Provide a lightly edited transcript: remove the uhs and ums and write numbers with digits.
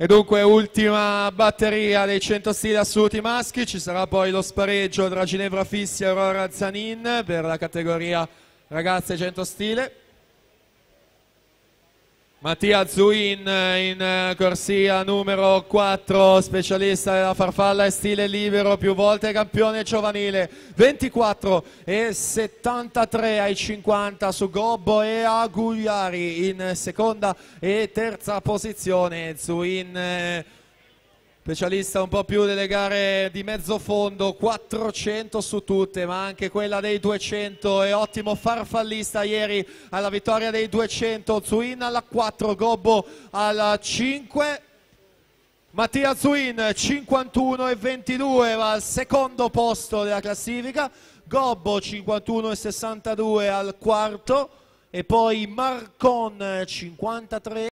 E dunque ultima batteria dei 100 stili assoluti maschi, ci sarà poi lo spareggio tra Ginevra Fissi e Aurora Zanin per la categoria ragazze 100 stile. Mattia Zuin in corsia numero 4, specialista della farfalla e stile libero, più volte campione giovanile, 24 e 73 ai 50 su Gobbo e Agugliari in seconda e terza posizione. Zuin specialista un po' più delle gare di mezzo fondo, 400 su tutte, ma anche quella dei 200, e ottimo farfallista ieri alla vittoria dei 200. Zuin alla 4, Gobbo alla 5. Mattia Zuin 51 e 22 va al secondo posto della classifica, Gobbo 51 e 62 al quarto e poi Marcon 53